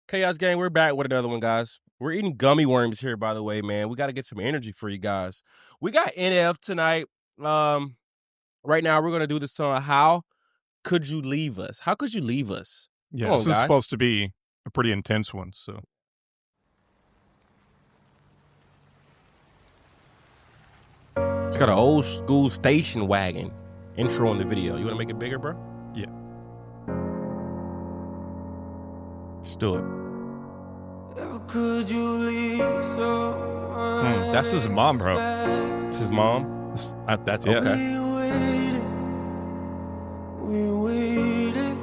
Chaos Gang, we're back with another one, guys. We're eating gummy worms here, by the way, man. We got to get some energy for you guys. We got NF tonight. Um, right now, we're gonna do the song "How Could You Leave Us?" How could you leave us? Yeah, Come on, this is guys. supposed to be a pretty intense one, so. It's got an old school station wagon intro in the video. You want to make it bigger, bro? Yeah. Let's do it. How could you leave so That's his mom, bro. It's his mom. That's Okay. We waited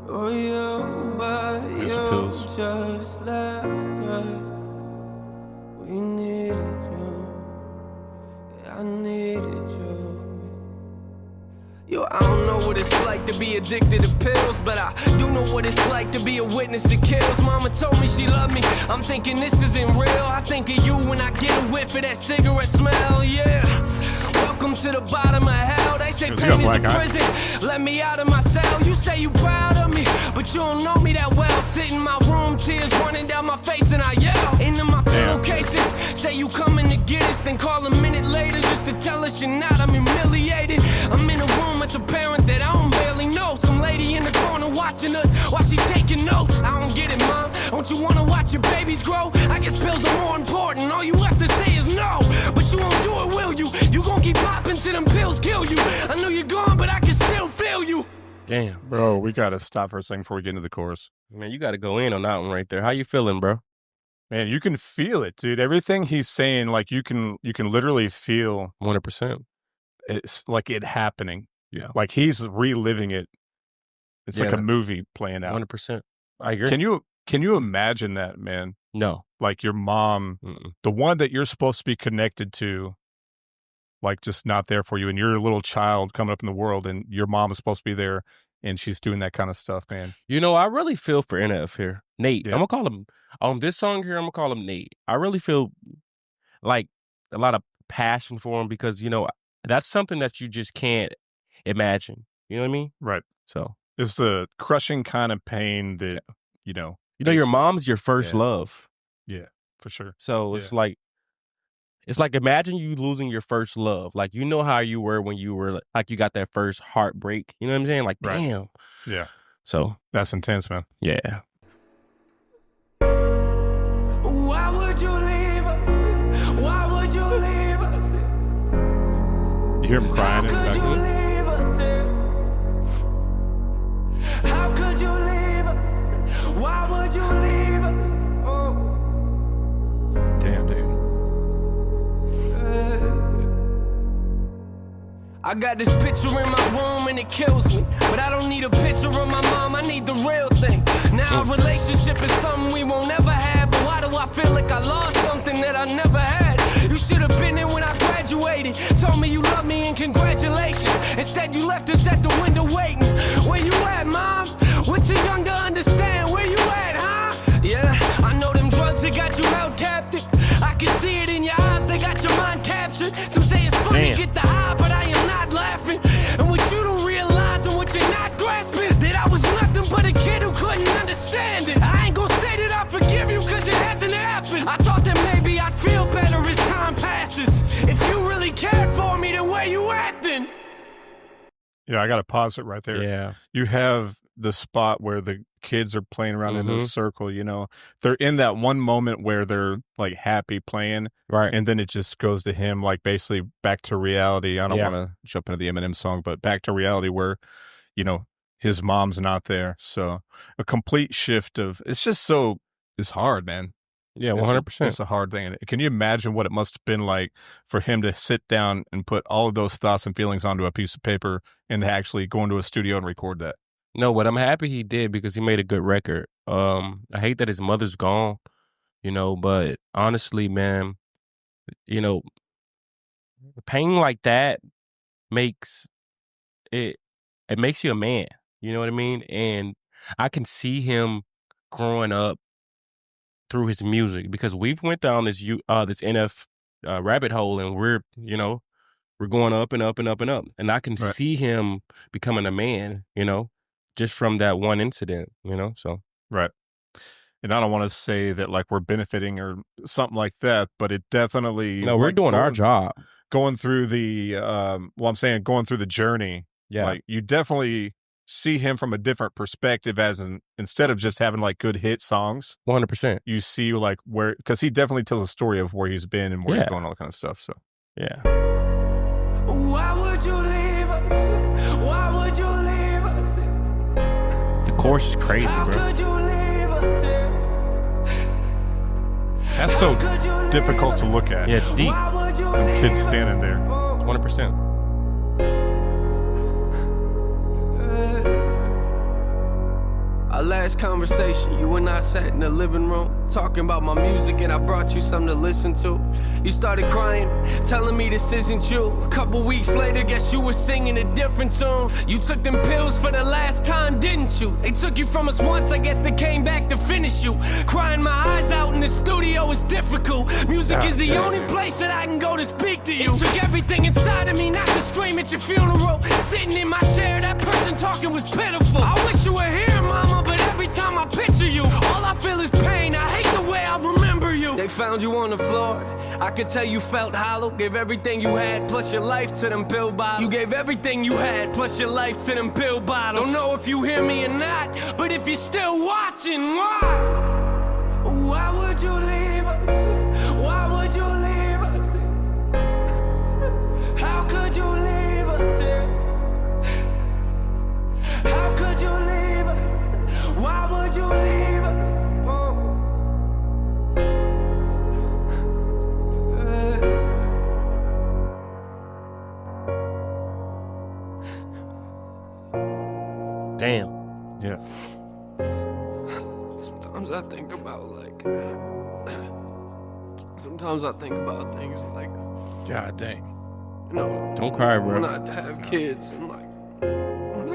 for you, but There's the you pills. just left us. We needed you, I needed you. Yo, I don't know what it's like to be addicted to pills, but I do know what it's like to be a witness to kills. Mama told me she loved me, I'm thinking this isn't real. I think of you when I get a whiff of that cigarette smell, yeah. Welcome to the bottom of hell. They say pain is a prison, let me out of my cell. You say you proud of me, but you don't know me that well. Sit in my room, tears running down my face, and I yell into my pillowcases. Say you coming to get us, then call a minute later just to tell us you're not. I'm humiliated. I'm in a room with the parent that I don't barely know. Some lady in the corner watching us while she's taking notes. I don't get it, mom. Don't you wanna watch your babies grow? I guess pills are more important. All you have to say is no, but you won't do it, will you? You gon' keep popping till them pills kill you. I know you're gone, but I can still feel you. Damn, Bro, we gotta stop for a second before we get into the chorus. man, you got to go in on that one right there. How you feeling, bro? Man, you can feel it, dude. Everything he's saying, like you can literally feel 100%. it's like it happening. Yeah. Like he's reliving it. It's like a movie playing out. 100%. I agree. Can you imagine that, man? No. Like your mom, the one that you're supposed to be connected to, like just not there for you, and you're a little child coming up in the world, and your mom is supposed to be there, and she's doing that kind of stuff, man. You know, I really feel for NF here. Nate. Yeah. I'm gonna call him on this song here, I'm gonna call him Nate. I really feel like a lot of passion for him because, you know, that's something that you just can't imagine. You know what I mean? Right. So It's the crushing kind of pain that, you know, your mom's your first love. Yeah, for sure. So it's like imagine you losing your first love. Like, you know how you were when you were like you got that first heartbreak. You know what I'm saying? Like, damn. Yeah. So That's intense, man. yeah. Why would you leave us? Why would you leave us? You hear him crying in the How could you back. leave us? How could you leave us? Why would you leave us? Oh. Damn, dude. I got this picture in my room and it kills me, but I don't need a picture of my mom, I need the real thing. Now a relationship is something we won't ever have, but why do I feel like I lost something that I never had? You should have been there when I graduated, told me you love me and congratulations. Instead you left us at the window waiting. Where you at, mom? We're too young to understand. Where you at, huh? Yeah, I know them drugs that got you held captive. I can see it in your eyes, they got your mind captured. Some say it's funny, Damn. get the high, but I am not laughing. And what you don't realize and what you're not grasping, that I was nothing but a kid who couldn't understand it. I ain't gonna say that I forgive you cause it hasn't happened. I thought that maybe I'd feel better as time passes. If you really cared for me, then where you at then? Yeah, I got to pause it right there. Yeah. You have the spot where the kids are playing around in a circle, you know. They're in that one moment where they're like happy playing. Right. And then it just goes to him like basically back to reality. I don't want to jump into the Eminem song, but back to reality where, you know, his mom's not there. So a complete shift of it's hard, man. Yeah, 100%. It's a hard thing. Can you imagine what it must have been like for him to sit down and put all of those thoughts and feelings onto a piece of paper and to actually go into a studio and record that? No, but I'm happy he did because he made a good record. I hate that his mother's gone, you know, but honestly, man, you know, pain like that makes it makes you a man. You know what I mean? And I can see him growing up through his music because we've went down this this NF rabbit hole, and we're going up and up and up and up, and I can see him becoming a man, you know, just from that one incident, you know. So Right. And I don't want to say that like we're benefiting or something like that, but it definitely No, we're like doing our job. going through the well, I'm saying going through the journey, Yeah. like you definitely see him from a different perspective as instead of just having like good hit songs, 100%. you see like where because he definitely tells a story of where he's been and where he's Yeah. going, all that kind of stuff. So Yeah. Why would you leave us? Why would you leave us? The chorus is crazy, How bro. could you leave us? that's so difficult to look at. Yeah, it's deep. Why would you Them kids leave standing there. 100%. Our last conversation, you and I sat in the living room, talking about my music, and I brought you something to listen to. You started crying, telling me this isn't you. A couple weeks later, guess you were singing a different tune. You took them pills for the last time, didn't you? They took you from us once, I guess they came back to finish you. Crying my eyes out in the studio is difficult. Music is the only place that I can go to speak to you. It took everything inside of me not to scream at your funeral. Sitting in my chair, that person talking was pitiful. I wish you were here, mama, but every time I picture you, all I feel is pain. I hate the way I remember you. They found you on the floor. I could tell you felt hollow. Gave everything you had, plus your life to them pill bottles. You gave everything you had, plus your life to them pill bottles. Don't know if you hear me or not, but if you're still watching, why? Why would you leave us? Why would you leave us? How could you leave us? How could you leave us? Why would you leave us? Damn. Yeah. Sometimes I think about sometimes I think about things like, God dang. you know, Don't cry, bro. when I have kids and like, when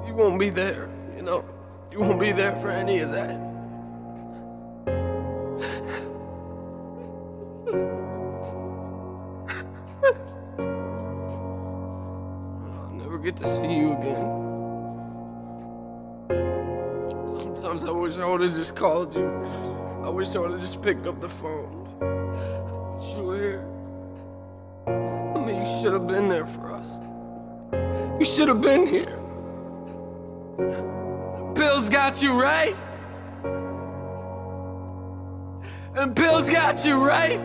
you won't be there, you know, you won't be there for any of that. I'll never get to see you again. Sometimes I wish I would've just called you. I wish I would've just picked up the phone. I wish you were here. I mean, you should have been there for us. You should have been here. The pills got you right. And pills got you right.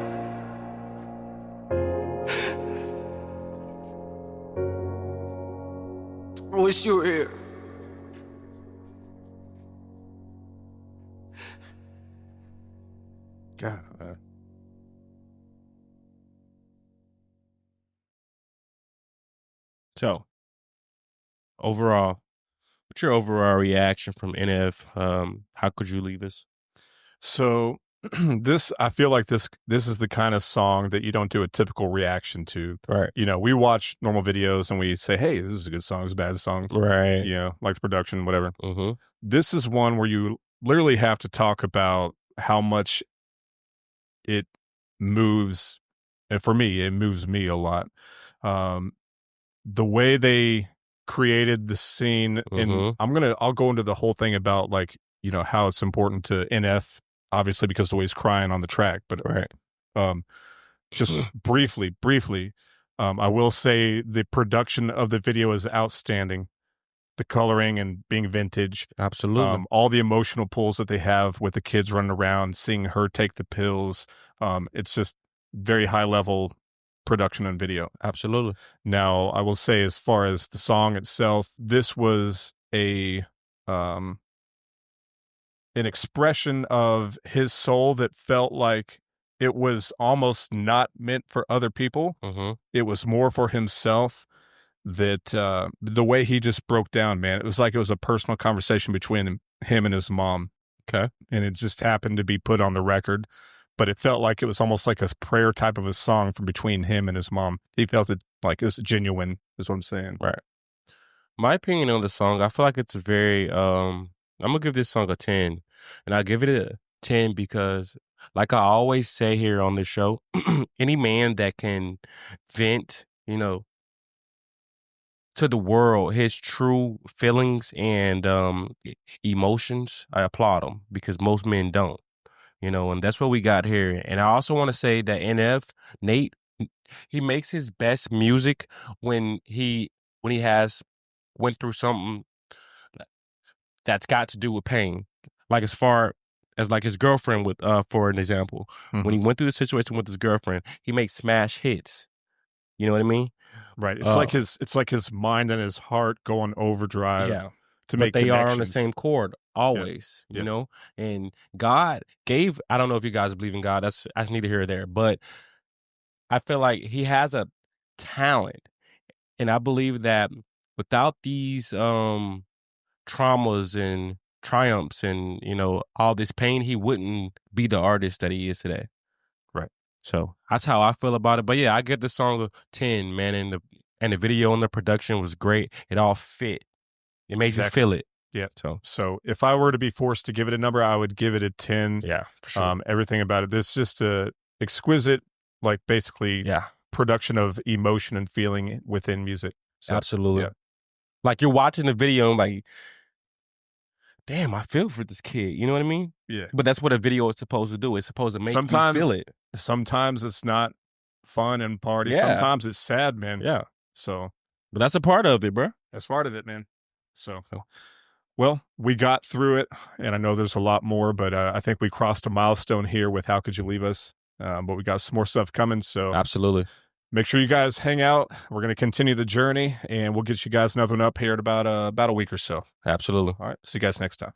I wish you were here. God. So, overall, what's your overall reaction from NF? How could you leave us? So this, I feel like this is the kind of song that you don't do a typical reaction to. Right. You know, we watch normal videos and we say, "Hey, this is a good song. It's a bad song." Right. You know, like the production, whatever. Mm-hmm. This is one where you literally have to talk about how much it moves, and for me, it moves me a lot. The way they created the scene, and I'll go into the whole thing about like, you know, how it's important to NF, obviously because the way he's crying on the track, but Right. just briefly, I will say the production of the video is outstanding. The coloring and being vintage. Absolutely. All the emotional pulls that they have with the kids running around, seeing her take the pills. It's just very high level production and video. Absolutely. Now, I will say, as far as the song itself, this was an expression of his soul that felt like it was almost not meant for other people. Mm-hmm. It was more for himself. That the way he just broke down, man, it was like it was a personal conversation between him and his mom. Okay. And it just happened to be put on the record, but it felt like it was almost like a prayer type of a song from between him and his mom. He felt it like it was genuine, is what I'm saying. Right. My opinion on the song, I feel like it's very I'm gonna give this song a 10. And I give it a 10 because, like I always say here on this show, any man that can vent, you know, to the world his true feelings and emotions, I applaud him because most men don't. And that's what we got here. And I also want to say that Nate, he makes his best music when he has went through something that's got to do with pain. Like as far as like his girlfriend with for an example. When he went through the situation with his girlfriend, he makes smash hits. You know what I mean? Right. It's like his mind and his heart go on overdrive Yeah. to But make they are on the connections. same chord always, Yeah. and God gave, I don't know if you guys believe in God. That's neither here or there, but I feel like he has a talent. And I believe that without these traumas and triumphs and, all this pain, he wouldn't be the artist that he is today. Right. So that's how I feel about it. But yeah, I give the song a 10, man. And the video and the production was great. It all fit. It made you feel it. Yeah. So if I were to be forced to give it a number, I would give it a 10. yeah, for sure. Everything about it. This is just a exquisite, like basically production of emotion and feeling within music. So, absolutely. Yeah. Like you're watching the video and like, damn, I feel for this kid. You know what I mean? Yeah. But that's what a video is supposed to do. It's supposed to make you feel it. Sometimes it's not fun and party. Yeah. Sometimes it's sad, man. Yeah. So, but that's a part of it, bro. That's part of it, man. So, well, we got through it, and I know there's a lot more, but I think we crossed a milestone here with How Could You Leave Us? But we got some more stuff coming, so absolutely. Make sure you guys hang out. We're going to continue the journey, and we'll get you guys another one up here in about a week or so. Absolutely. All right. See you guys next time.